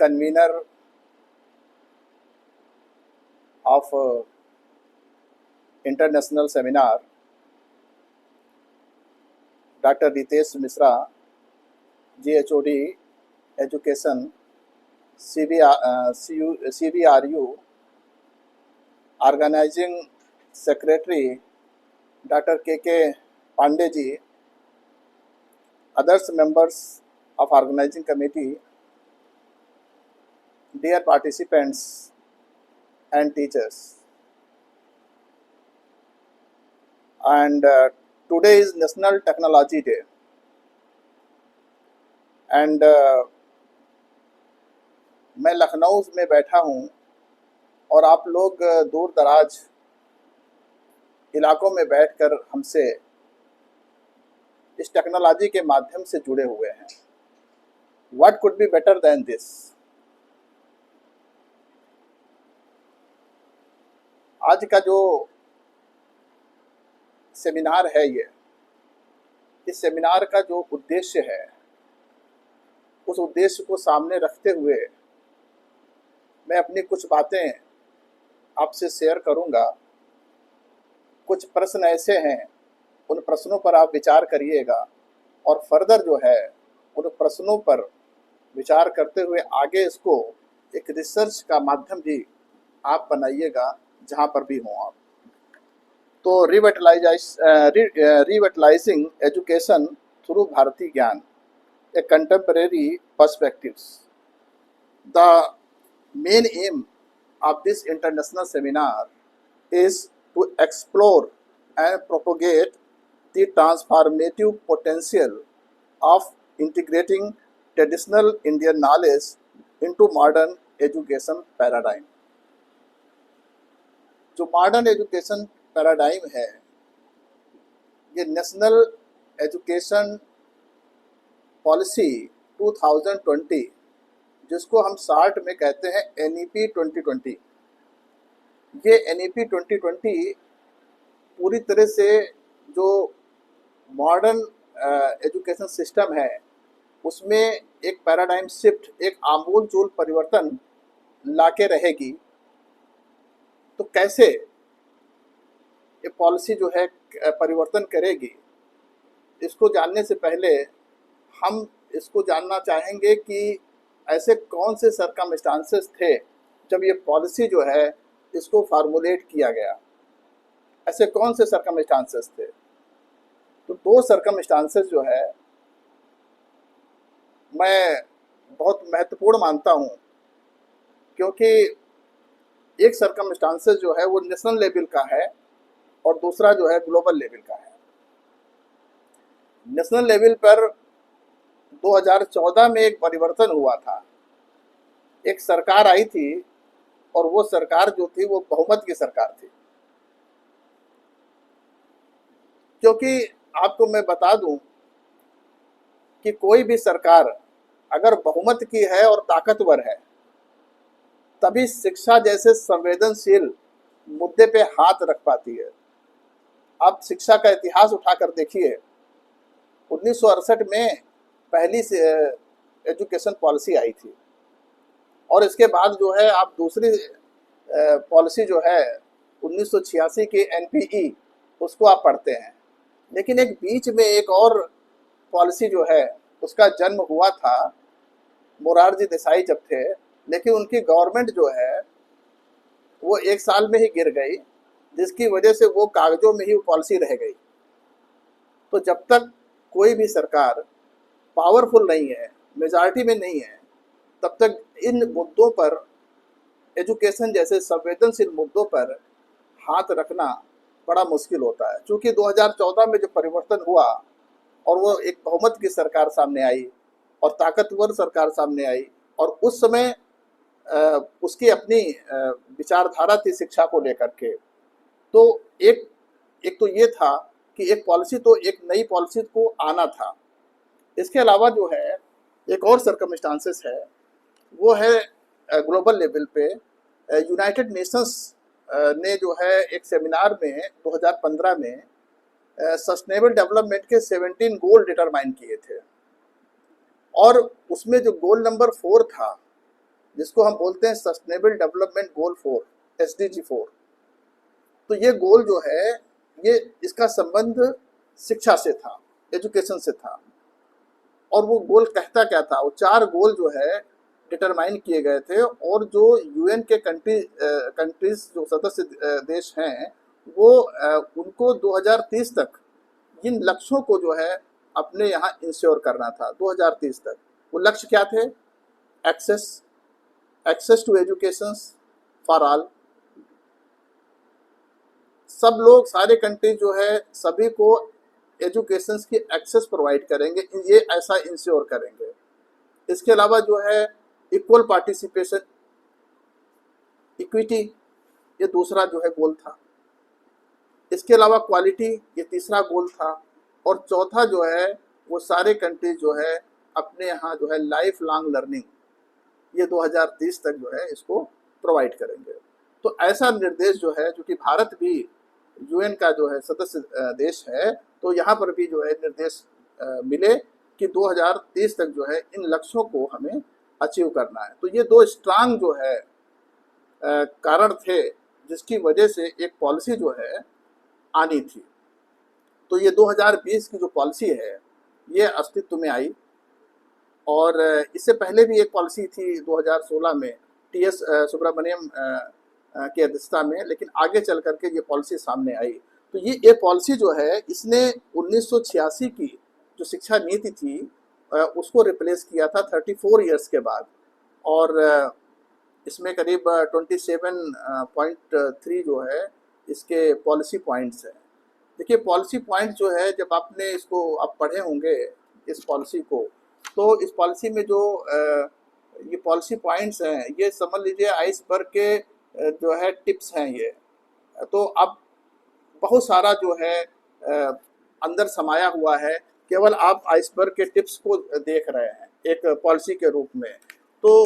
convener of international seminar, Dr. Ritesh Misra, GHOD, Education, CBRU, Organizing Secretary, Dr. KK Pandey, others members of Organizing Committee, dear participants and teachers. And today is National Technology Day. And मैं लखनऊ में बैठा हूँ और आप लोग दूर दराज इलाकों में बैठकर हमसे इस टेक्नोलॉजी के माध्यम से जुड़े हुए हैं. What could be better than this? आज का जो सेमिनार है इस सेमिनार का जो उद्देश्य है उस उद्देश्य को सामने रखते हुए मैं अपनी कुछ बातें आपसे शेयर करूंगा. कुछ प्रश्न ऐसे हैं, उन प्रश्नों पर आप विचार करिएगा और फर्दर जो है उन प्रश्नों पर विचार करते हुए आगे इसको एक रिसर्च का माध्यम भी आप बनाइएगा जहां पर भी हों आप. तो रिविटलाइजिंग education through Bharatiya Gyan, a contemporary perspectives. The main aim of this international seminar is to explore and propagate the transformative potential of integrating traditional Indian knowledge into modern education paradigm. जो मॉडर्न एजुकेशन पैराडाइम है ये national education policy 2020 जिसको हम short में कहते हैं NEP 2020. ये NEP 2020 पूरी तरह से जो मॉडर्न एजुकेशन सिस्टम है उसमें एक पैराडाइम शिफ्ट, एक आमूल-चूल परिवर्तन लाके रहेगी. तो कैसे ये पॉलिसी जो है परिवर्तन करेगी, इसको जानने से पहले हम इसको जानना चाहेंगे कि ऐसे कौन से सर्कमस्टांसेस थे जब ये पॉलिसी जो है इसको फार्मूलेट किया गया. ऐसे कौन से सर्कमस्टांसेस थे? तो दो सर्कमस्टांसेस जो है मैं बहुत महत्वपूर्ण मानता हूँ, क्योंकि एक सर्कमस्टांसेस जो है वो नेशनल लेवल का है और दूसरा जो है ग्लोबल लेवल का है. नेशनल लेवल पर 2014 में एक परिवर्तन हुआ था. एक सरकार आई थी और वो सरकार जो थी वो बहुमत की सरकार थी. क्योंकि आपको मैं बता दूं कि कोई भी सरकार अगर बहुमत की है और ताकतवर है तभी शिक्षा जैसे संवेदनशील मुद्दे पे हाथ रख पाती है. आप शिक्षा का इतिहास उठाकर देखिए. 1968 में पहली एजुकेशन पॉलिसी आई थी और इसके बाद जो है आप दूसरी पॉलिसी जो है 1986 की NPE उसको आप पढ़ते हैं. लेकिन एक बीच में एक और पॉलिसी जो है उसका जन्म हुआ था मोरारजी देसाई जब थे, लेकिन उनकी गवर्नमेंट जो है वो एक साल में ही गिर गई, जिसकी वजह से वो कागजों में ही वो पॉलिसी रह गई. तो जब तक कोई भी सरकार पावरफुल नहीं है, मेजॉरिटी में नहीं है, तब तक इन मुद्दों पर, एजुकेशन जैसे संवेदनशील मुद्दों पर हाथ रखना बड़ा मुश्किल होता है. क्योंकि 2014 में जो परिवर्तन हुआ और वो एक बहुमत की सरकार सामने आई और ताकतवर सरकार सामने आई और उस समय उसकी अपनी विचारधारा थी शिक्षा को लेकर के. तो एक तो ये था कि एक पॉलिसी, तो एक नई पॉलिसी को आना था. इसके अलावा जो है एक और सर्कमस्टांसेस है, वो है ग्लोबल लेवल पे यूनाइटेड नेशंस ने जो है एक सेमिनार में 2015 में सस्टेनेबल डेवलपमेंट के 17 गोल डिटरमाइन किए थे और उसमें जो गोल नंबर 4 था जिसको हम बोलते हैं सस्टेनेबल डेवलपमेंट गोल 4, SDG 4। तो ये गोल जो है, ये इसका संबंध शिक्षा से था, एजुकेशन से था। और वो गोल कहता क्या था, वो 4 गोल जो है डिटरमाइन किए गए थे, और जो UN के कंट्रीज जो सदस्य देश हैं, वो उनको 2030 तक इन लक्ष्यों को जो है अपने यहाँ इंश्योर करना था। 2030 तक वो लक्ष्य क्या थे? Access to education for all, सब लोग, सारे कंट्री जो है सभी को एजुकेशन की एक्सेस प्रोवाइड करेंगे, ये ऐसा इंश्योर करेंगे। इसके अलावा जो है इक्वल पार्टिसिपेशन, इक्विटी, ये दूसरा जो है गोल था। इसके अलावा क्वालिटी, ये तीसरा गोल था। और चौथा जो है, वो सारे कंट्री जो है अपने यहाँ जो है लाइफ लॉन्ग लर्निंग, ये 2030 तक जो है इसको प्रोवाइड करेंगे। तो ऐसा निर्देश जो है, जो कि भारत भी UN का जो है सदस्य देश है, तो यहाँ पर भी जो है निर्देश मिले कि 2030 तक जो है इन लक्ष्यों को हमें अचीव करना है। तो ये 2 स्ट्रांग जो है कारण थे जिसकी वजह से एक पॉलिसी जो है आनी थी। तो ये 2020 की जो पॉलिसी है, ये अस्तित्व में आई। और इससे पहले भी एक पॉलिसी थी 2016 में, TS सुब्रमण्यम की अध्यक्षता में, लेकिन आगे चल करके ये पॉलिसी सामने आई। तो ये पॉलिसी जो है, इसने 1986 की जो शिक्षा नीति थी उसको रिप्लेस किया था 34 ईयर्स के बाद। और इसमें करीब 27.3 जो है इसके पॉलिसी पॉइंट्स हैं। देखिए, पॉलिसी पॉइंट जो है, जब आपने इसको आप पढ़े होंगे इस पॉलिसी को, तो इस पॉलिसी में जो ये पॉलिसी पॉइंट्स हैं, ये समझ लीजिए आइसबर्ग के जो है टिप्स हैं ये। तो अब बहुत सारा जो है अंदर समाया हुआ है, केवल आप आइसबर्ग के टिप्स को देख रहे हैं एक पॉलिसी के रूप में। तो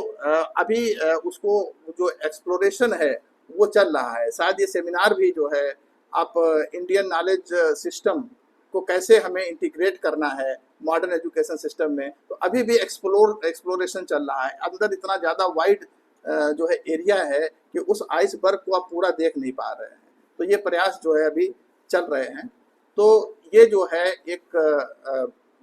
अभी उसको जो एक्सप्लोरेशन है वो चल रहा है। शायद ये सेमिनार भी जो है, आप इंडियन नॉलेज सिस्टम को कैसे हमें इंटीग्रेट करना है मॉडर्न एजुकेशन सिस्टम में, तो अभी भी एक्सप्लोरेशन चल रहा है। अंदर इतना ज़्यादा वाइड जो है एरिया है कि उस आइसबर्ग को आप पूरा देख नहीं पा रहे हैं। तो ये प्रयास जो है अभी चल रहे हैं। तो ये जो है एक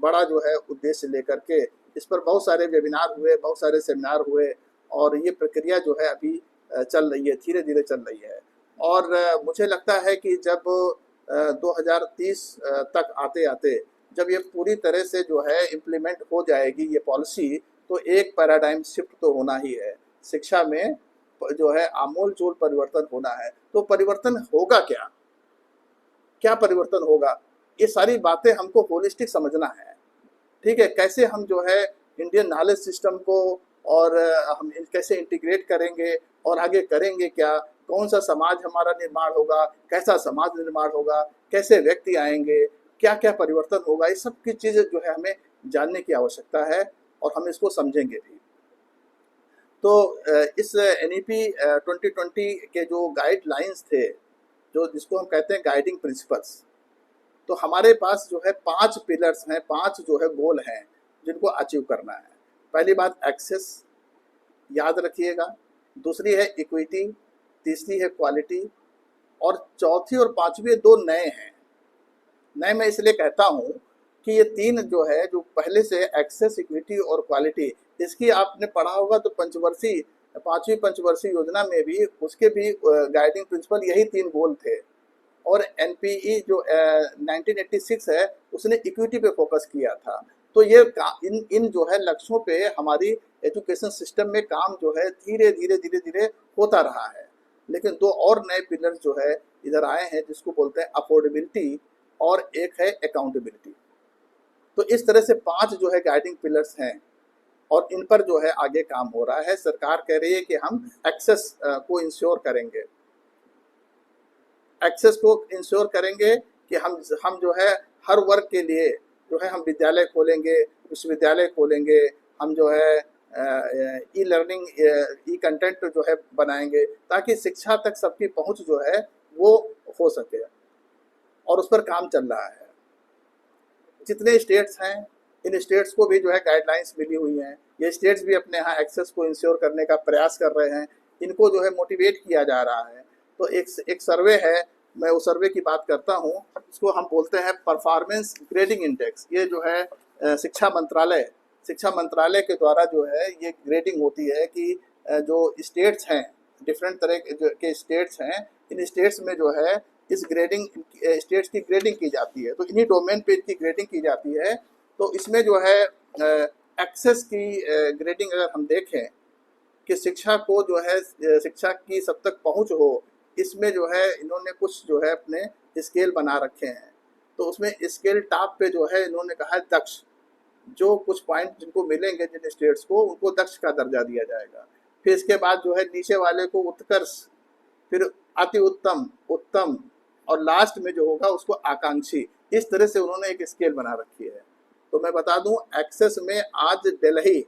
बड़ा जो है उद्देश्य लेकर के इस पर बहुत सारे वेबिनार हुए, बहुत सारे सेमिनार हुए, और ये प्रक्रिया जो है अभी चल रही है, धीरे धीरे चल रही है। और मुझे लगता है कि जब 2030 तक आते आते जब ये पूरी तरह से जो है इम्प्लीमेंट हो जाएगी ये पॉलिसी, तो एक पैराडाइम शिफ्ट तो होना ही है। शिक्षा में जो है आमूल-चूल परिवर्तन होना है। तो परिवर्तन होगा क्या? क्या परिवर्तन होगा? ये सारी बातें हमको होलिस्टिक समझना है। ठीक है, कैसे हम जो है इंडियन नॉलेज सिस्टम को और हम कैसे इंटीग्रेट करेंगे और आगे करेंगे क्या, कौन सा समाज हमारा निर्माण होगा, कैसा समाज निर्माण होगा, कैसे व्यक्ति आएंगे, क्या क्या परिवर्तन होगा, ये सब की चीज़ें जो है हमें जानने की आवश्यकता है, और हम इसको समझेंगे भी। तो इस NEP 2020 के जो गाइडलाइंस थे, जो जिसको हम कहते हैं गाइडिंग प्रिंसिपल्स, तो हमारे पास जो है 5 पिलर्स हैं, 5 जो है गोल हैं जिनको अचीव करना है। पहली बात एक्सेस, याद रखिएगा। दूसरी है इक्विटी, तीसरी है क्वालिटी, और चौथी और पांचवी 2 नए हैं। नए मैं इसलिए कहता हूँ कि ये 3 जो है, जो पहले से एक्सेस, इक्विटी और क्वालिटी, इसकी आपने पढ़ा होगा तो पंचवर्षीय 5वीं पंचवर्षीय योजना में भी उसके भी गाइडिंग प्रिंसिपल यही 3 गोल थे। और NPE जो 1986 है, उसने इक्विटी पे फोकस किया था। तो ये इन जो है लक्ष्यों पे हमारी एजुकेशन सिस्टम में काम जो है धीरे धीरे धीरे धीरे होता रहा है। लेकिन 2 और नए पिलर जो है इधर आए हैं, जिसको बोलते हैं अफोर्डेबिलिटी, और एक है अकाउंटेबिलिटी। तो इस तरह से 5 जो है गाइडिंग पिलर्स हैं, और इन पर जो है आगे काम हो रहा है। सरकार कह रही है कि हम एक्सेस को इंश्योर करेंगे, एक्सेस को इंश्योर करेंगे कि हम जो है हर वर्ग के लिए जो है हम विद्यालय खोलेंगे, विश्वविद्यालय खोलेंगे, हम जो है ई लर्निंग, ई कंटेंट जो है बनाएंगे, ताकि शिक्षा तक सबकी पहुंच जो है वो हो सके, और उस पर काम चल रहा है। जितने स्टेट्स हैं इन स्टेट्स को भी जो है गाइडलाइंस मिली हुई हैं, ये स्टेट्स भी अपने यहाँ एक्सेस को इंश्योर करने का प्रयास कर रहे हैं, इनको जो है मोटिवेट किया जा रहा है। तो एक सर्वे है, मैं उस सर्वे की बात करता हूँ, इसको हम बोलते हैं परफॉर्मेंस ग्रेडिंग इंडेक्स। ये जो है शिक्षा मंत्रालय के द्वारा जो है ये ग्रेडिंग होती है कि जो स्टेट्स हैं, डिफरेंट तरह के स्टेट्स हैं, इन स्टेट्स में जो है इस ग्रेडिंग स्टेट्स की ग्रेडिंग की जाती है। तो इन्हीं डोमेन पे इनकी ग्रेडिंग की जाती है। तो इसमें जो है एक्सेस की ग्रेडिंग अगर हम देखें कि शिक्षा को जो है शिक्षा की सब तक पहुंच हो, इसमें जो है इन्होंने कुछ जो है अपने स्केल बना रखे हैं। तो उसमें स्केल टॉप पे जो है इन्होंने कहा है दक्ष, जो कुछ पॉइंट जिनको मिलेंगे जिन स्टेट्स को, उनको दक्ष का दर्जा दिया जाएगा। फिर इसके बाद जो है नीचे वाले को उत्कर्ष, फिर अति उत्तम, उत्तम, और लास्ट में जो होगा उसको आकांक्षी। इस तरह से उन्होंने एक स्केल बना रखी है। तो मैं बता दूं, एक्सेस में आज दिल्ली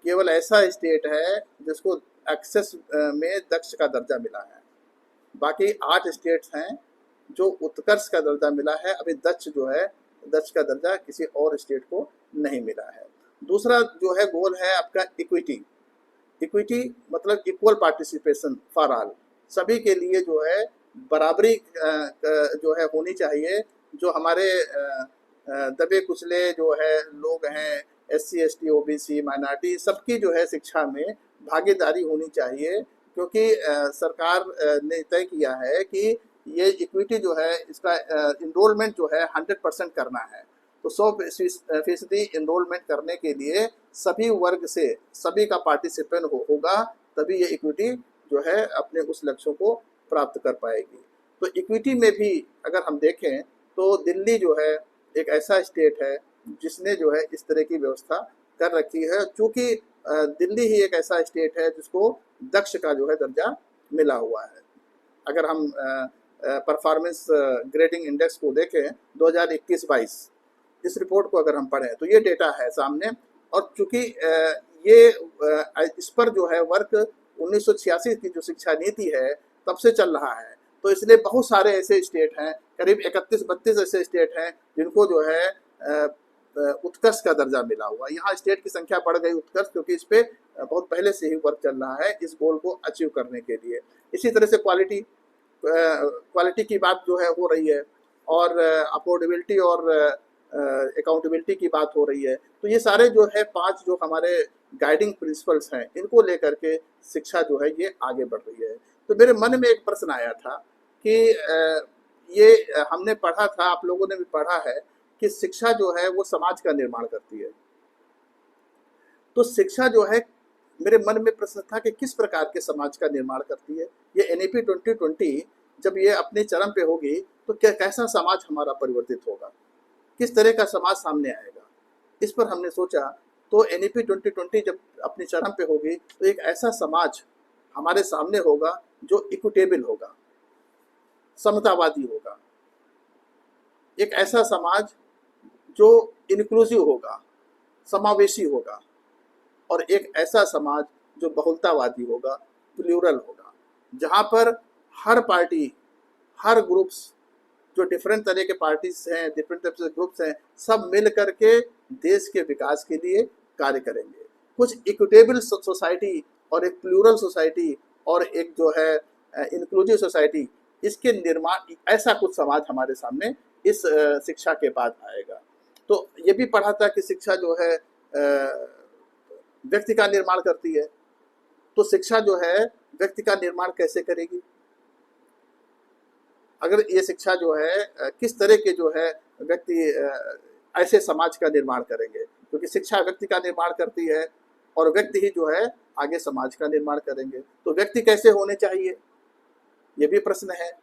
केवल ऐसा स्टेट है जिसको एक्सेस में दक्ष का दर्जा मिला है। बाकी 8 स्टेट्स हैं जो उत्कर्ष का दर्जा मिला है। अभी दक्ष जो है, दक्ष का दर्जा किसी और स्टेट को नहीं मिला है। दूसरा जो है गोल है आपका इक्विटी। इक्विटी मतलब इक्वल पार्टिसिपेशन फॉर ऑल, सभी के लिए जो है बराबरी जो है होनी चाहिए। जो हमारे दबे कुचले जो है लोग हैं, SC ST OBC माइनॉरिटी, सबकी जो है शिक्षा में भागीदारी होनी चाहिए, क्योंकि सरकार ने तय किया है कि ये इक्विटी जो है इसका इनरोलमेंट जो है 100% करना है। तो 100% इनरोलमेंट करने के लिए सभी वर्ग से सभी का पार्टिसिपेंट होगा, तभी ये इक्विटी जो है अपने उस लक्ष्यों को प्राप्त कर पाएगी। तो इक्विटी में भी अगर हम देखें तो दिल्ली जो है एक ऐसा स्टेट है जिसने जो है इस तरह की व्यवस्था कर रखी है, चूँकि दिल्ली ही एक ऐसा स्टेट है जिसको दक्ष का जो है दर्जा मिला हुआ है। अगर हम परफॉर्मेंस ग्रेडिंग इंडेक्स को देखें 2021-22, इस रिपोर्ट को अगर हम पढ़ें तो ये डेटा है सामने। और चूँकि ये इस पर जो है वर्क 1986 की जो शिक्षा नीति है तब से चल रहा है, तो इसलिए बहुत सारे ऐसे स्टेट हैं, करीब 31-32 ऐसे स्टेट हैं जिनको जो है उत्कर्ष का दर्जा मिला हुआ। यहाँ स्टेट की संख्या बढ़ गई उत्कर्ष, क्योंकि इस पे बहुत पहले से ही वर्क चल रहा है इस गोल को अचीव करने के लिए। इसी तरह से क्वालिटी की बात जो है हो रही है, और अफोर्डेबिलिटी और अकाउंटेबिलिटी की बात हो रही है। तो ये सारे जो है 5 जो हमारे गाइडिंग प्रिंसिपल्स हैं, इनको लेकर के शिक्षा जो है ये आगे बढ़ रही है। तो मेरे मन में एक प्रश्न आया था कि ये हमने पढ़ा था, आप लोगों ने भी पढ़ा है कि शिक्षा जो है वो समाज का निर्माण करती है। तो शिक्षा जो है, मेरे मन में प्रश्न था कि किस प्रकार के समाज का निर्माण करती है। ये NEP 2020 जब ये अपने चरम पे होगी तो कैसा समाज हमारा परिवर्तित होगा, किस तरह का समाज सामने आएगा, इस पर हमने सोचा। तो NEP 2020 जब अपनी चरम पे होगी तो एक ऐसा समाज हमारे सामने होगा जो इक्विटेबल होगा, समतावादी होगा, एक ऐसा समाज जो इंक्लूसिव होगा, समावेशी होगा, और एक ऐसा समाज जो बहुलतावादी होगा, प्लूरल होगा, जहाँ पर हर पार्टी, हर ग्रुप्स, जो डिफरेंट तरह के पार्टीज हैं, डिफरेंट तरह के ग्रुप्स हैं, सब मिल करके देश के विकास के लिए कार्य करेंगे। कुछ इक्विटेबल सोसाइटी और एक प्लूरल सोसाइटी और एक जो है इंक्लूसिव सोसाइटी, इसके निर्माण, ऐसा कुछ समाज हमारे सामने इस शिक्षा के बाद आएगा। तो ये भी पढ़ा था कि शिक्षा जो है व्यक्ति का निर्माण करती है। तो शिक्षा जो है व्यक्ति का निर्माण कैसे करेगी? अगर ये शिक्षा जो है किस तरह के जो है व्यक्ति ऐसे समाज का निर्माण करेंगे, क्योंकि शिक्षा व्यक्ति का निर्माण करती है और व्यक्ति ही जो है आगे समाज का निर्माण करेंगे। तो व्यक्ति कैसे होने चाहिए, ये भी प्रश्न है।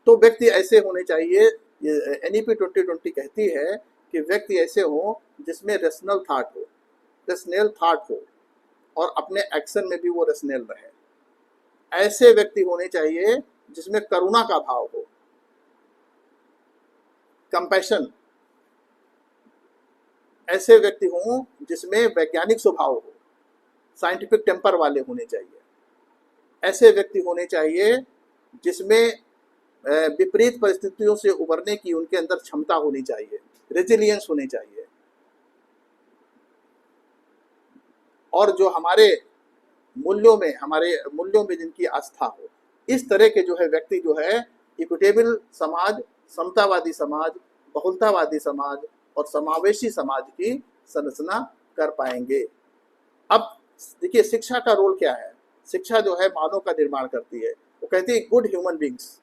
तो व्यक्ति ऐसे होने चाहिए, NEP 2020 कहती है कि व्यक्ति ऐसे हो जिसमें रेशनल थाट हो और अपने एक्शन में भी वो रेशनल रहे। ऐसे व्यक्ति होने चाहिए जिसमें करुणा का भाव हो, कंपैशन। ऐसे व्यक्ति हों जिसमें वैज्ञानिक स्वभाव हो, साइंटिफिक टेम्पर वाले होने चाहिए। ऐसे व्यक्ति होने चाहिए जिसमें विपरीत परिस्थितियों से उबरने की उनके अंदर क्षमता होनी चाहिए। रेजिलियंस होनी चाहिए, और जो हमारे मूल्यों में जिनकी आस्था हो, इस तरह के जो है व्यक्ति जो है इक्विटेबल समाज, समतावादी समाज, बहुलतावादी समाज और समावेशी समाज की संरचना कर पाएंगे। अब देखिए शिक्षा का रोल क्या है। शिक्षा जो है मानव का निर्माण करती है। वो कहती है गुड ह्यूमन बींग्स,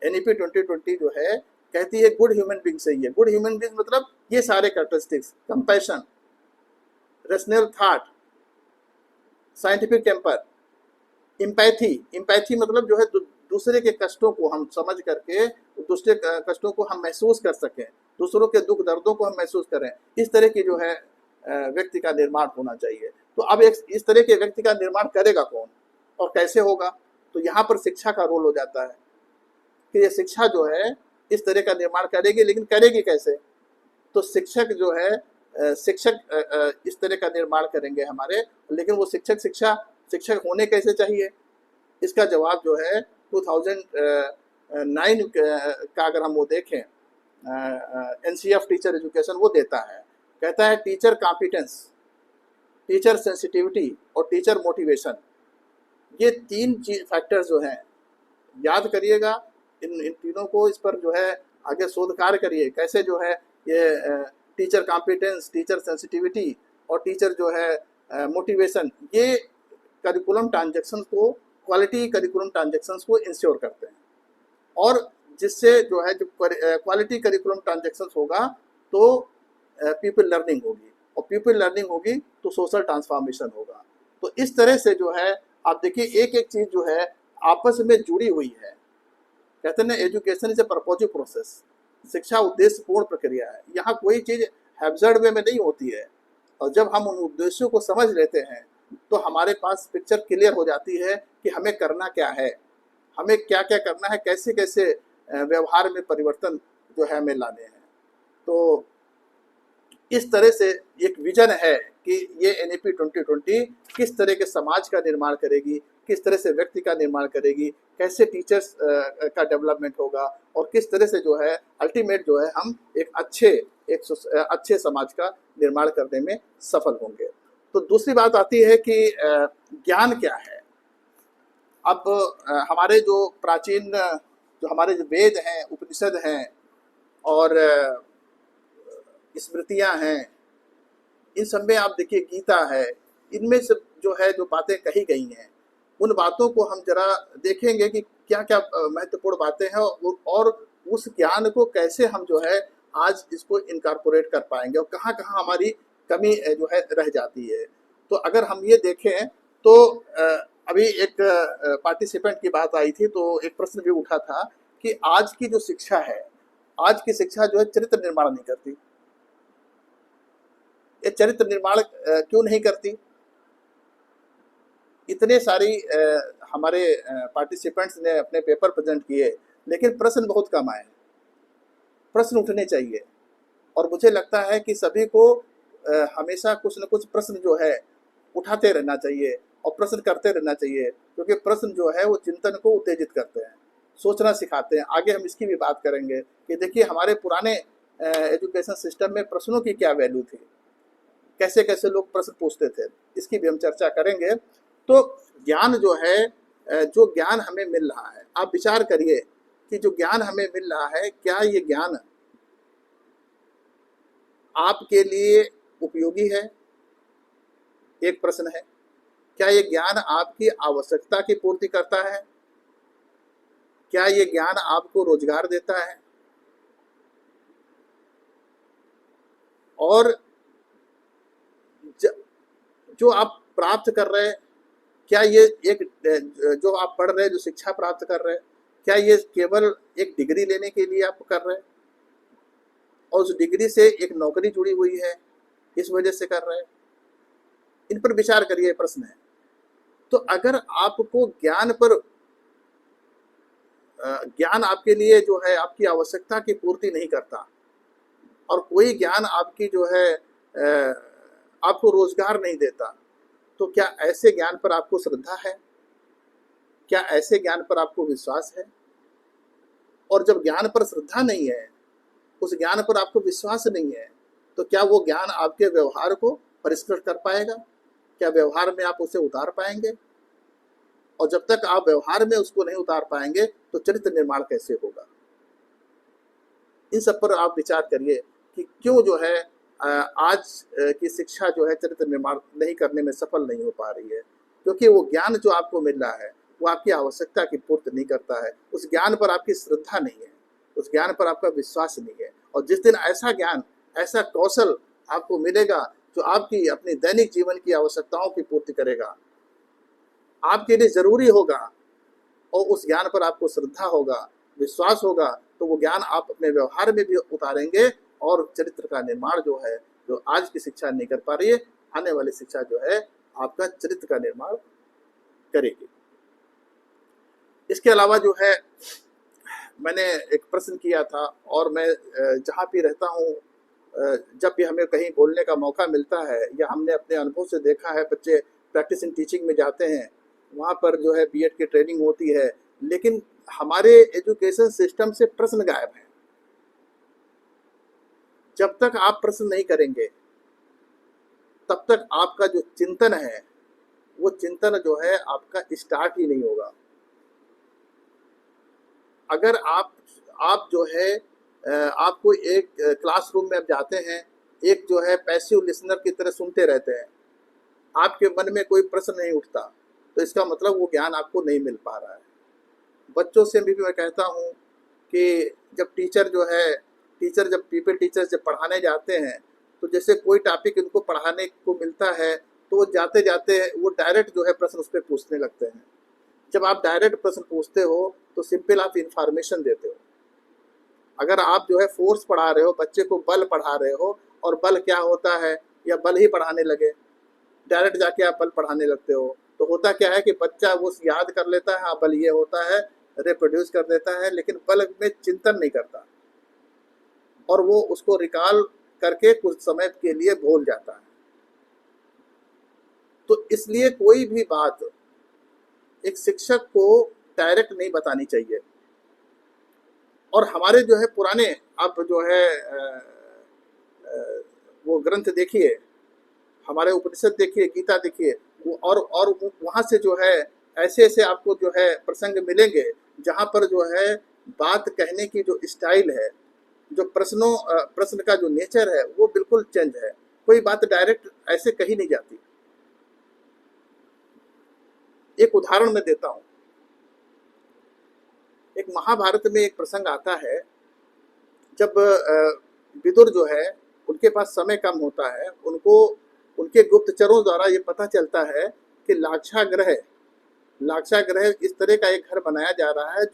एनईपी 2020 जो है कहती है गुड ह्यूमन बींग सही है। गुड ह्यूमन बींग मतलब ये सारे characteristics, compassion, rational thought, scientific temper, empathy. Empathy मतलब जो है दूसरे के कष्टों को हम समझ करके दूसरे कष्टों को हम महसूस कर सकें, दूसरों के दुख दर्दों को हम महसूस करें, इस तरह की जो है व्यक्ति का निर्माण होना चाहिए। तो अब एक इस तरह के व्यक्ति का निर्माण करेगा कौन और कैसे होगा? तो यहाँ पर शिक्षा का रोल हो जाता है कि ये शिक्षा जो है इस तरह का निर्माण करेगी, लेकिन करेगी कैसे? तो शिक्षक जो है इस तरह का निर्माण करेंगे हमारे, लेकिन वो शिक्षक होने कैसे चाहिए? इसका जवाब जो है 2009 का अगर हम वो देखें, NCF टीचर एजुकेशन वो देता है, कहता है टीचर कॉम्पिटेंस, टीचर सेंसिटिविटी और टीचर मोटिवेशन, ये 3 फैक्टर्स जो हैं, याद करिएगा इन तीनों को, इस पर जो है आगे शोध कार्य करिए कैसे जो है ये टीचर कॉम्पिटेंस, टीचर सेंसिटिविटी और टीचर जो है मोटिवेशन, ये करिकुलम ट्रांजैक्शन को, क्वालिटी करिकुलम ट्रांजैक्शंस को इंश्योर करते हैं। और जिससे जो है जो क्वालिटी करिकुलम ट्रांजैक्शंस होगा तो पीपल लर्निंग होगी, और पीपल लर्निंग होगी तो सोशल ट्रांसफॉर्मेशन होगा। तो इस तरह से जो है आप देखिए एक एक चीज़ जो है आपस में जुड़ी हुई है। कहते हैं ना एजुकेशन इज ए पर्पोजिव प्रोसेस, शिक्षा उद्देश्यपूर्ण प्रक्रिया है। यहाँ कोई चीज़ हैब्जर्ड वे में नहीं होती है, और जब हम उन उद्देश्यों को समझ लेते हैं तो हमारे पास पिक्चर क्लियर हो जाती है कि हमें करना क्या है, हमें क्या क्या करना है, कैसे कैसे व्यवहार में परिवर्तन जो है हमें लाने हैं। तो इस तरह से एक विजन है कि ये NEP 2020 किस तरह के समाज का निर्माण करेगी, किस तरह से व्यक्ति का निर्माण करेगी, कैसे टीचर्स का डेवलपमेंट होगा, और किस तरह से जो है अल्टीमेट जो है हम एक अच्छे समाज का निर्माण करने में सफल होंगे। तो दूसरी बात आती है कि ज्ञान क्या है। अब हमारे जो प्राचीन जो हमारे जो वेद हैं, उपनिषद हैं और स्मृतियां हैं, इन सब में आप देखिए गीता है, इनमें से जो है जो बातें कही गई हैं उन बातों को हम जरा देखेंगे कि क्या क्या महत्वपूर्ण बातें हैं, और उस ज्ञान को कैसे हम जो है आज इसको इनकॉर्पोरेट कर पाएंगे, और कहाँ कहाँ हमारी कमी जो है रह जाती है। तो अगर हम ये देखें तो अभी एक पार्टिसिपेंट की बात आई थी, तो एक प्रश्न भी उठा था कि आज की जो शिक्षा है, आज की शिक्षा जो है चरित्र निर्माण नहीं करती। ये चरित्र निर्माण क्यों नहीं करती? इतने सारी हमारे पार्टिसिपेंट्स ने अपने पेपर प्रेजेंट किए, लेकिन प्रश्न बहुत कम आए। प्रश्न उठने चाहिए, और मुझे लगता है कि सभी को हमेशा कुछ न कुछ प्रश्न जो है उठाते रहना चाहिए और प्रश्न करते रहना चाहिए, क्योंकि प्रश्न जो है वो चिंतन को उत्तेजित करते हैं, सोचना सिखाते हैं। आगे हम इसकी भी बात करेंगे कि देखिए हमारे पुराने एजुकेशन सिस्टम में प्रश्नों की क्या वैल्यू थी, कैसे कैसे लोग प्रश्न पूछते थे, इसकी भी हम चर्चा करेंगे। तो ज्ञान जो है, जो ज्ञान हमें मिल रहा है, आप विचार करिए कि जो ज्ञान हमें मिल रहा है, क्या ये ज्ञान आपके लिए उपयोगी है? एक प्रश्न है। क्या ये ज्ञान आपकी आवश्यकता की पूर्ति करता है? क्या ये ज्ञान आपको रोजगार देता है? और जो आप प्राप्त कर रहे हैं, क्या ये एक जो आप पढ़ रहे हैं, जो शिक्षा प्राप्त कर रहे हैं, क्या ये केवल एक डिग्री लेने के लिए आप कर रहे हैं और उस डिग्री से एक नौकरी जुड़ी हुई है इस वजह से कर रहे हैं? इन पर विचार करिए, प्रश्न है। तो अगर आपको ज्ञान आपके लिए जो है आपकी आवश्यकता की पूर्ति नहीं करता, और कोई ज्ञान आपकी जो है आपको रोजगार नहीं देता, तो क्या ऐसे ज्ञान पर आपको श्रद्धा है? क्या ऐसे ज्ञान पर आपको विश्वास है? और जब ज्ञान पर श्रद्धा नहीं है उस ज्ञान पर आपको विश्वास नहीं है, तो क्या वो ज्ञान आपके व्यवहार को परिष्कृत कर पाएगा? क्या व्यवहार में आप उसे उतार पाएंगे? और जब तक आप व्यवहार में उसको नहीं उतार पाएंगे तो चरित्र निर्माण कैसे होगा? इन सब पर आप विचार करिए कि क्यों जो है आज की शिक्षा जो है चरित्र निर्माण नहीं करने में सफल नहीं हो पा रही है। क्योंकि वो ज्ञान जो आपको मिल रहा है वो आपकी आवश्यकता की पूर्ति नहीं करता है, उस ज्ञान पर आपकी श्रद्धा नहीं है, उस ज्ञान पर आपका विश्वास नहीं है। और जिस दिन ऐसा ज्ञान, ऐसा कौशल आपको मिलेगा जो आपकी अपनी दैनिक जीवन की आवश्यकताओं की पूर्ति करेगा, आपके लिए जरूरी होगा, और उस ज्ञान पर आपको श्रद्धा होगा, विश्वास होगा, तो वो ज्ञान आप अपने व्यवहार में भी उतारेंगे और चरित्र का निर्माण जो है, जो आज की शिक्षा नहीं कर पा रही है, आने वाली शिक्षा जो है आपका चरित्र का निर्माण करेगी। इसके अलावा जो है मैंने एक प्रश्न किया था, और मैं जहाँ भी रहता हूँ, जब भी हमें कहीं बोलने का मौका मिलता है या हमने अपने अनुभव से देखा है, बच्चे प्रैक्टिस इन टीचिंग में जाते हैं, वहाँ पर जो है बीएड की ट्रेनिंग होती है, लेकिन हमारे एजुकेशन सिस्टम से प्रश्न गायब है। जब तक आप प्रश्न नहीं करेंगे तब तक आपका जो चिंतन है वो चिंतन जो है आपका स्टार्ट ही नहीं होगा। अगर आप जो है आपको एक क्लासरूम में आप जाते हैं, एक जो है पैसिव लिसनर की तरह सुनते रहते हैं, आपके मन में कोई प्रश्न नहीं उठता, तो इसका मतलब वो ज्ञान आपको नहीं मिल पा रहा है। बच्चों से भी मैं कहता हूँ कि जब टीचर जब पीपल टीचर्स जब पढ़ाने जाते हैं, तो जैसे कोई टॉपिक इनको पढ़ाने को मिलता है तो वो जाते जाते वो डायरेक्ट जो है प्रश्न उस पर पूछने लगते हैं। जब आप डायरेक्ट प्रश्न पूछते हो तो सिंपल आप इंफॉर्मेशन देते हो। अगर आप जो है फोर्स पढ़ा रहे हो, बच्चे को बल पढ़ा रहे हो, और बल क्या होता है, या बल ही पढ़ाने लगे, डायरेक्ट जाके आप बल पढ़ाने लगते हो, तो होता क्या है कि बच्चा वो याद कर लेता है, हाँ बल ये होता है, रिप्रोड्यूस कर देता है, लेकिन बल में चिंतन नहीं करता, और वो उसको रिकॉल करके कुछ समय के लिए भूल जाता है। तो इसलिए कोई भी बात एक शिक्षक को डायरेक्ट नहीं बतानी चाहिए। और हमारे जो है पुराने, आप जो है वो ग्रंथ देखिए, हमारे उपनिषद देखिए, गीता देखिए, और वहाँ से जो है ऐसे ऐसे आपको जो है प्रसंग मिलेंगे जहाँ पर जो है बात कहने की जो स्टाइल है, जो प्रश्न का जो नेचर है वो बिल्कुल चेंज है। कोई बात डायरेक्ट ऐसे कही नहीं जाती। एक उदाहरण मैं देता हूँ। एक महाभारत में एक प्रसंग आता है, जब विदुर जो है उनके पास समय कम होता है, उनको उनके गुप्तचरों द्वारा ये पता चलता है कि लाक्षागृह इस तरह का एक घर बनाया जा रहा है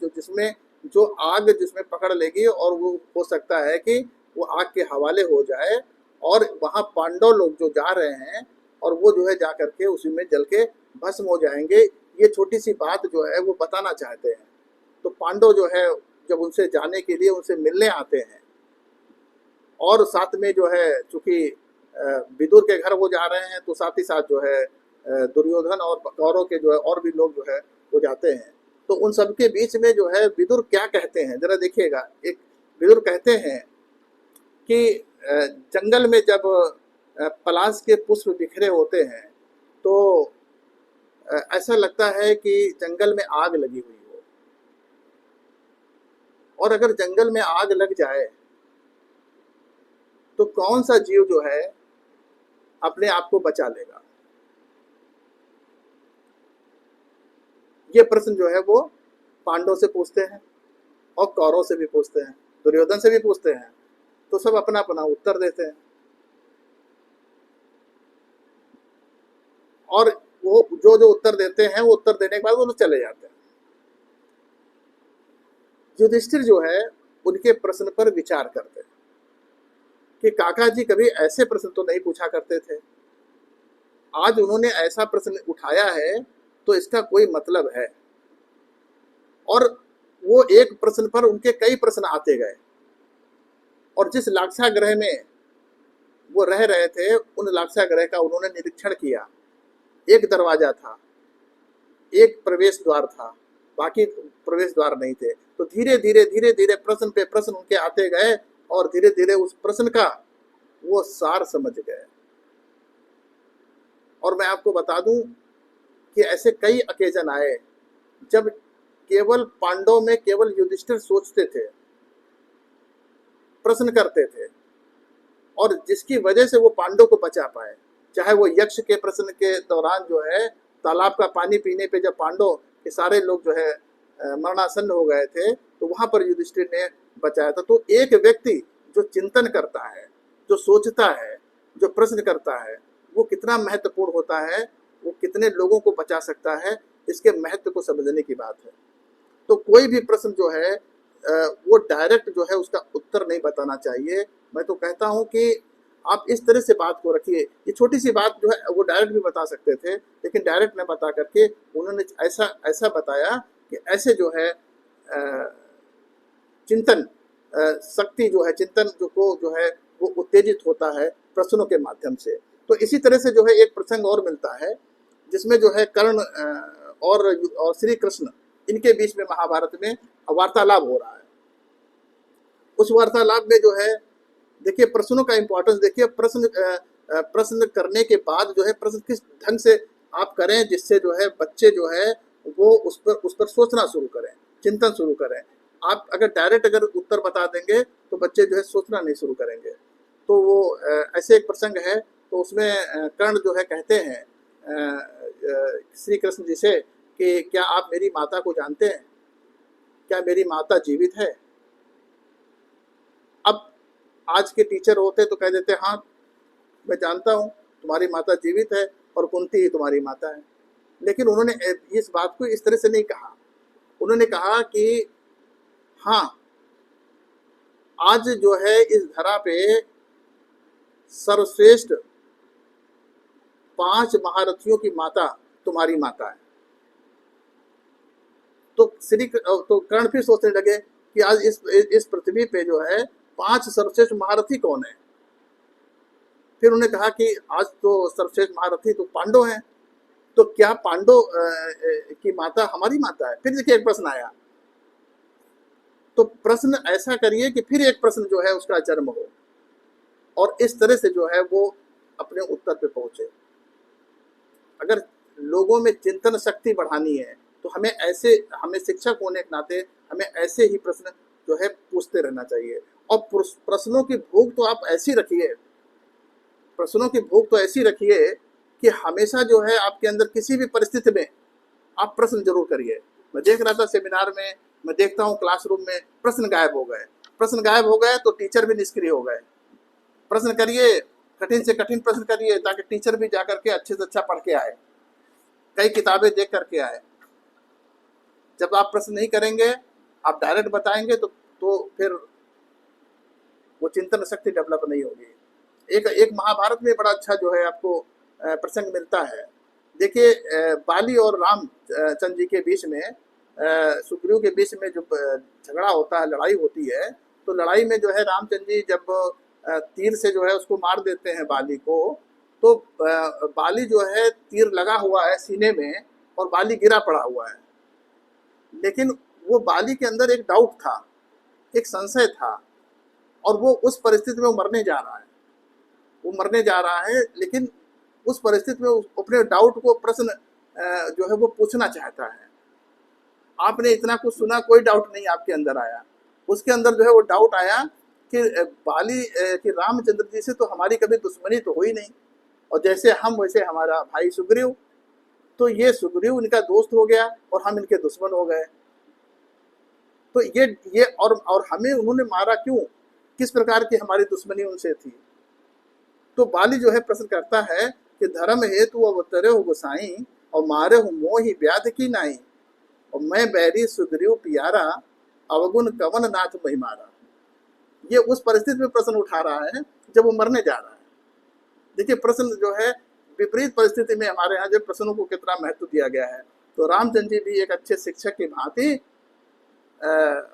जो आग जिसमें पकड़ लेगी, और वो हो सकता है कि वो आग के हवाले हो जाए, और वहाँ पांडव लोग जो जा रहे हैं और वो जो है जा करके उसी में जल के भस्म हो जाएंगे। ये छोटी सी बात जो है वो बताना चाहते हैं। तो पांडव जो है जब उनसे जाने के लिए उनसे मिलने आते हैं, और साथ में जो है चूंकि विदुर के घर वो जा रहे हैं, तो साथ ही साथ जो है दुर्योधन और कौरव के जो है और भी लोग जो है वो जाते हैं। तो उन सबके बीच में जो है विदुर क्या कहते हैं जरा देखिएगा। एक विदुर कहते हैं कि जंगल में जब पलाश के पुष्प बिखरे होते हैं तो ऐसा लगता है कि जंगल में आग लगी हुई हो, और अगर जंगल में आग लग जाए तो कौन सा जीव जो है अपने आप को बचा लेगा। ये प्रश्न जो है वो पांडव से पूछते हैं और कौरव से भी पूछते हैं, दुर्योधन से भी पूछते हैं, तो सब अपना अपना उत्तर देते हैं। और वो जो जो उत्तर देते हैं वो उत्तर देने के बाद वो लोग चले जाते हैं। युधिष्ठिर जो है उनके प्रश्न पर विचार करते हैं कि काका जी कभी ऐसे प्रश्न तो नहीं पूछा करते थे, आज उन्होंने ऐसा प्रश्न उठाया है तो इसका कोई मतलब है। और वो एक प्रश्न पर उनके कई प्रश्न आते गए, और जिस लाक्षागृह में वो रह रहे थे उन लाक्षागृह का उन्होंने निरीक्षण किया। एक दरवाजा था, एक प्रवेश द्वार था, बाकी प्रवेश द्वार नहीं थे। तो धीरे धीरे प्रश्न पे प्रश्न उनके आते गए, और धीरे धीरे उस प्रश्न का वो सार समझ गए। और मैं आपको बता दूं कि ऐसे कई अकेजन आए जब केवल पांडवों में केवल युधिष्ठिर सोचते थे, प्रश्न करते थे, और जिसकी वजह से वो पांडव को बचा पाए। चाहे वो यक्ष के प्रश्न के दौरान जो है तालाब का पानी पीने पे जब पांडव के सारे लोग जो है मरणासन्न हो गए थे, तो वहां पर युधिष्ठिर ने बचाया था। तो एक व्यक्ति जो चिंतन करता है, जो सोचता है, जो प्रश्न करता है, वो कितना महत्वपूर्ण होता है, वो कितने लोगों को बचा सकता है, इसके महत्व को समझने की बात है। तो कोई भी प्रश्न जो है वो डायरेक्ट जो है उसका उत्तर नहीं बताना चाहिए। मैं तो कहता हूं कि आप इस तरह से बात को रखिए। ये छोटी सी बात जो है वो डायरेक्ट भी बता सकते थे, लेकिन डायरेक्ट न बता करके उन्होंने ऐसा ऐसा बताया कि ऐसे जो है चिंतन शक्ति जो है, चिंतन जो है वो उत्तेजित होता है प्रश्नों के माध्यम से। तो इसी तरह से जो है एक प्रसंग और मिलता है जिसमें जो है कर्ण और श्री कृष्ण, इनके बीच में महाभारत में वार्तालाप हो रहा है। उस वार्तालाप में जो है देखिए प्रश्नों का इंपॉर्टेंस देखिए। प्रश्न करने के बाद जो है प्रश्न किस ढंग से आप करें जिससे जो है बच्चे जो है वो उस पर सोचना शुरू करें, चिंतन शुरू करें। आप अगर डायरेक्ट अगर उत्तर बता देंगे तो बच्चे जो है सोचना नहीं शुरू करेंगे। तो वो ऐसे एक प्रसंग है, तो उसमें कर्ण जो है कहते हैं श्री कृष्ण जी से कि क्या आप मेरी माता को जानते हैं, क्या मेरी माता जीवित है? अब आज के टीचर होते तो कह देते हाँ मैं जानता हूँ तुम्हारी माता जीवित है और कुंती ही तुम्हारी माता है। लेकिन उन्होंने इस बात को इस तरह से नहीं कहा। उन्होंने कहा कि हाँ, आज जो है इस धरा पे सर्वश्रेष्ठ 5 महारथियों की माता तुम्हारी माता है। तो कर्ण फिर सोचने लगे कि आज इस पृथ्वी पे जो है 5 सर्वश्रेष्ठ महारथी कौन है? फिर उन्होंने कहा कि आज तो सर्वश्रेष्ठ महारथी तो पांडव हैं, तो क्या पांडव की माता हमारी माता है? फिर देखिए एक प्रश्न आया। तो प्रश्न ऐसा करिए कि फिर एक प्रश्न जो है उसका जन्म हो, और इस तरह से जो है वो अपने उत्तर पे पहुंचे। अगर लोगों में चिंतन शक्ति बढ़ानी है तो हमें शिक्षक होने के नाते हमें ऐसे ही प्रश्न जो है पूछते रहना चाहिए। और प्रश्नों की भूख तो आप ऐसी रखिए, प्रश्नों की भूख तो ऐसी रखिए कि हमेशा जो है आपके अंदर किसी भी परिस्थिति में आप प्रश्न जरूर करिए। मैं देख रहा था सेमिनार में, मैं देखता हूँ क्लासरूम में प्रश्न गायब हो गए। प्रश्न गायब हो गए तो टीचर भी निष्क्रिय हो गए। प्रश्न करिए, कठिन से कठिन प्रश्न करिए ताकि टीचर भी जाकर के अच्छे से अच्छा पढ़ के आए, कई किताबें देख करके आए। जब आप प्रश्न नहीं करेंगे, आप डायरेक्ट बताएंगे तो फिर वो चिंतन शक्ति डेवलप नहीं होगी। एक महाभारत में बड़ा अच्छा जो है आपको प्रसंग मिलता है। देखिए बाली और रामचंद्र जी के बीच में, सुग्रीव के बीच में जो झगड़ा होता है, लड़ाई होती है, तो लड़ाई में जो है रामचंद्र जी जब तीर से जो है उसको मार देते हैं बाली को, तो बाली जो है तीर लगा हुआ है सीने में और बाली गिरा पड़ा हुआ है। लेकिन वो बाली के अंदर एक डाउट था, एक संशय था, और वो उस परिस्थिति में मरने जा रहा है, वो मरने जा रहा है, लेकिन उस परिस्थिति में अपने डाउट को प्रश्न जो है वो पूछना चाहता है। आपने इतना कुछ सुना, कोई डाउट नहीं आपके अंदर आया। उसके अंदर जो है वो डाउट आया कि बाली कि रामचंद्र जी से तो हमारी कभी दुश्मनी तो हुई नहीं, और जैसे हम वैसे हमारा भाई सुग्रीव, तो ये सुग्रीव इनका दोस्त हो गया और हम इनके दुश्मन हो गए। तो ये और हमें उन्होंने मारा क्यों, किस प्रकार की हमारी दुश्मनी उनसे थी? तो बाली जो है प्रश्न करता है कि धर्म हेतु अवतरे हो गोसाई और मारे हो मोहि व्याध की नाई, और मैं बैरी सुग्रीव पियारा अवगुण कवन नाथ महिमारा। ये उस परिस्थिति में प्रश्न उठा रहा है जब वो मरने जा रहा है। देखिए प्रश्न जो है विपरीत परिस्थिति में हमारे यहाँ जो प्रश्नों को कितना महत्व दिया गया है। तो रामचंद्र जी भी एक अच्छे शिक्षक की भांति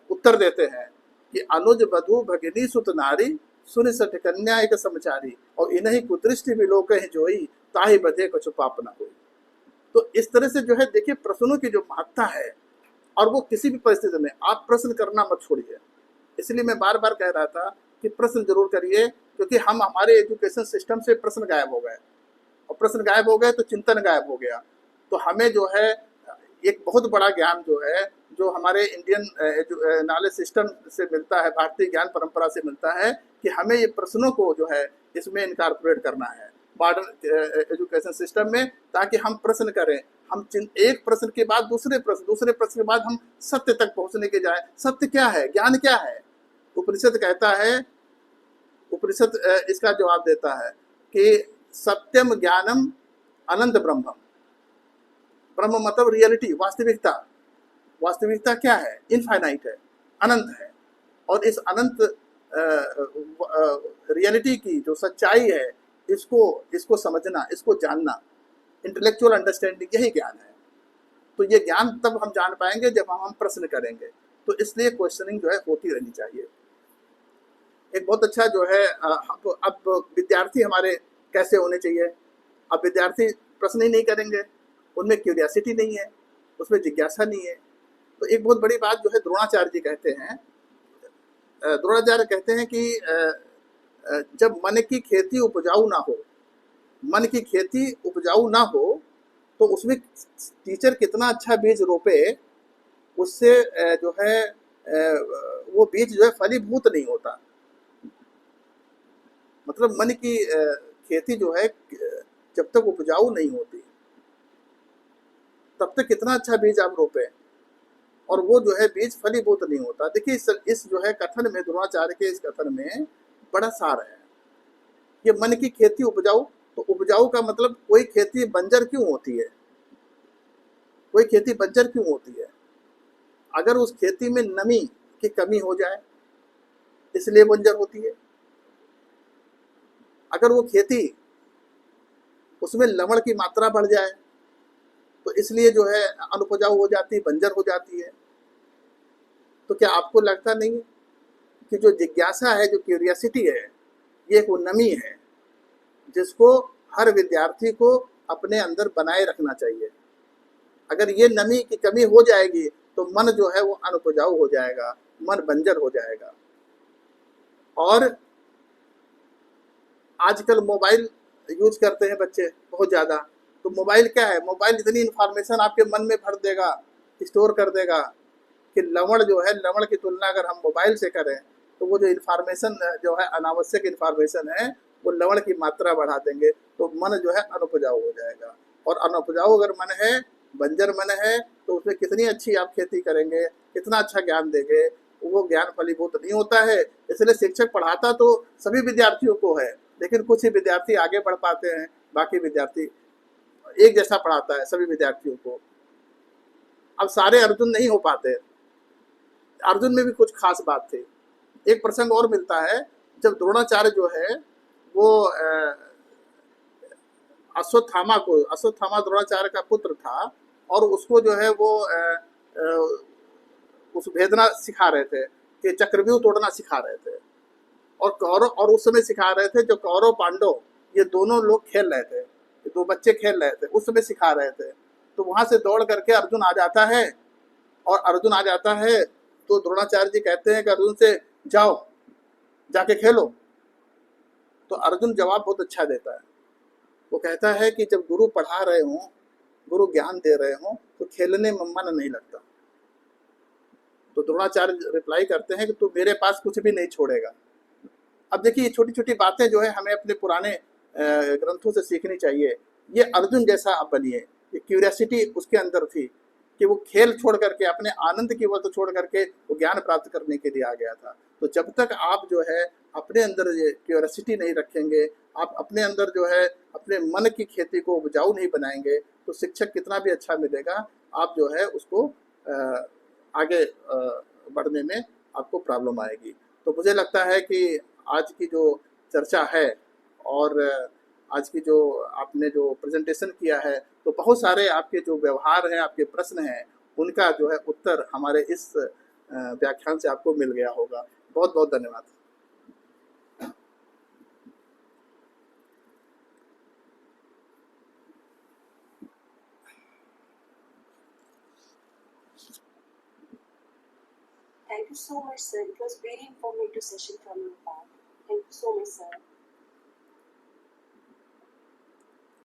उत्तर देते हैं कि अनुज वधु भगिनी सुत नारी सुनि सठ कन्या एक समाचारी, और इन्हीं कुदृष्टि भी लोग कहीं जोई ताहि बधे कुछ पाप न होई। तो इस तरह से जो है देखिए प्रश्नों की जो महत्ता है, और वो किसी भी परिस्थिति में आप प्रश्न करना मत छोड़िए। इसलिए मैं बार बार कह रहा था कि प्रश्न जरूर करिए, क्योंकि हम हमारे एजुकेशन सिस्टम से प्रश्न गायब हो गए, और प्रश्न गायब हो गए तो चिंतन गायब हो गया। तो हमें जो है एक बहुत बड़ा ज्ञान जो है, जो हमारे इंडियन नॉलेज सिस्टम से मिलता है, भारतीय ज्ञान परंपरा से मिलता है, कि हमें ये प्रश्नों को जो है इसमें इनकॉर्पोरेट करना है मॉडर्न एजुकेशन सिस्टम में, ताकि हम प्रश्न करें, हम एक प्रश्न के बाद दूसरे प्रश्न के बाद हम सत्य तक पहुंचने के जाए। सत्य क्या है, ज्ञान क्या है? उपनिषद कहता है, उपनिषद इसका जवाब देता है कि सत्यम ज्ञानम अनंत ब्रह्मम। ब्रह्म मतलब रियलिटी, वास्तविकता। वास्तविकता क्या है? इनफाइनाइट है, अनंत है। और इस अनंत रियलिटी की जो सच्चाई है, इसको समझना, इसको जानना, इंटेलेक्चुअल अंडरस्टैंडिंग, यही ज्ञान है। तो ये ज्ञान तब हम जान पाएंगे जब हम प्रश्न करेंगे। तो इसलिए क्वेश्चनिंग जो है होती रहनी चाहिए। एक बहुत अच्छा जो है अब विद्यार्थी हमारे कैसे होने चाहिए? अब विद्यार्थी प्रश्न ही नहीं करेंगे, उनमें क्यूरियासिटी नहीं है, उसमें जिज्ञासा नहीं है। तो एक बहुत बड़ी बात जो है द्रोणाचार्य जी कहते हैं, द्रोणाचार्य कहते हैं कि जब मन की खेती उपजाऊ ना हो, मन की खेती उपजाऊ ना हो, तो उसमें टीचर कितना अच्छा बीज रोपे, उससे जो है वो बीज जो है फलीभूत नहीं होता। मतलब मन की खेती जो है जब तक उपजाऊ नहीं होती, तब तक कितना अच्छा बीज आप रोपे, और वो जो है बीज फलीभूत नहीं होता। देखिए इस जो है कथन में, द्रोणाचार्य के इस कथन में बड़ा सार है। ये मन की खेती उपजाऊ, तो उपजाऊ का मतलब कोई खेती बंजर क्यों होती है? कोई खेती बंजर क्यों होती है? अगर उस खेती में नमी की कमी हो जाए, इसलिए बंजर होती है। अगर वो खेती, उसमें लवण की मात्रा बढ़ जाए, तो इसलिए जो है अनुपजाऊ हो जाती है, बंजर हो जाती है। तो क्या आपको लगता नहीं कि जो जिज्ञासा है, जो क्यूरियोसिटी है, ये एक वो नमी है जिसको हर विद्यार्थी को अपने अंदर बनाए रखना चाहिए। अगर ये नमी की कमी हो जाएगी तो मन जो है वो अनुपजाऊ हो जाएगा, मन बंजर हो जाएगा। और आजकल मोबाइल यूज करते हैं बच्चे बहुत ज़्यादा। तो मोबाइल क्या है? मोबाइल इतनी इन्फॉर्मेशन आपके मन में भर देगा, स्टोर कर देगा, कि लवण जो है, लवण की तुलना अगर हम मोबाइल से करें तो वो जो इन्फॉर्मेशन जो है, अनावश्यक इन्फॉर्मेशन है, वो लवण की मात्रा बढ़ा देंगे। तो मन जो है अनुपजाऊ हो जाएगा। और अनुपजाऊ अगर मन है, बंजर मन है, तो उसमें कितनी अच्छी आप खेती करेंगे, कितना अच्छा ज्ञान देंगे, वो ज्ञान फलीभूत नहीं होता है। इसलिए शिक्षक पढ़ाता तो सभी विद्यार्थियों को है, लेकिन कुछ ही विद्यार्थी आगे बढ़ पाते हैं, बाकी विद्यार्थी एक जैसा पढ़ाता है सभी विद्यार्थियों को। अब सारे अर्जुन नहीं हो पाते, अर्जुन में भी कुछ खास बात थी। एक प्रसंग और मिलता है, जब द्रोणाचार्य जो है वो अश्वत्थामा द्रोणाचार्य का पुत्र था, और उसको जो है वो उस भेदना सिखा रहे थे, कि चक्रव्यूह तोड़ना सिखा रहे थे। और कौरव, और उस समय सिखा रहे थे जो कौरव पांडव ये दोनों लोग खेल रहे थे, ये दो बच्चे खेल रहे थे, उस समय सिखा रहे थे। तो वहां से दौड़ करके अर्जुन आ जाता है, और अर्जुन आ जाता है तो द्रोणाचार्य जी कहते हैं कि अर्जुन से, जाओ जाके खेलो। तो अर्जुन जवाब बहुत अच्छा देता है। वो कहता है कि जब गुरु पढ़ा रहे हों, गुरु ज्ञान दे रहे हों, तो खेलने में मन नहीं लगता। तो द्रोणाचार्य रिप्लाई करते हैं कि तू मेरे पास कुछ भी नहीं छोड़ेगा। अब देखिए, ये छोटी छोटी बातें जो है हमें अपने पुराने ग्रंथों से सीखनी चाहिए। ये अर्जुन जैसा आप बनिए। ये क्यूरियोसिटी उसके अंदर थी कि वो खेल छोड़ करके, अपने आनंद की वजह छोड़ करके वो ज्ञान प्राप्त करने के लिए आ गया था। तो जब तक आप जो है अपने अंदर ये क्यूरियोसिटी नहीं रखेंगे, आप अपने अंदर जो है अपने मन की खेती को उपजाऊ नहीं बनाएंगे, तो शिक्षक कितना भी अच्छा मिलेगा, आप जो है उसको आगे बढ़ने में आपको प्रॉब्लम आएगी। तो मुझे लगता है कि आज की जो चर्चा है, और आज की जो आपने जो प्रेजेंटेशन किया है, तो बहुत सारे आपके जो व्यवहार हैं, आपके प्रश्न हैं, उनका जो है उत्तर हमारे इस व्याख्यान से आपको मिल गया होगा। बहुत बहुत धन्यवाद। Thank you so much, sir. It was very informative session from your part. Thank you so much, sir.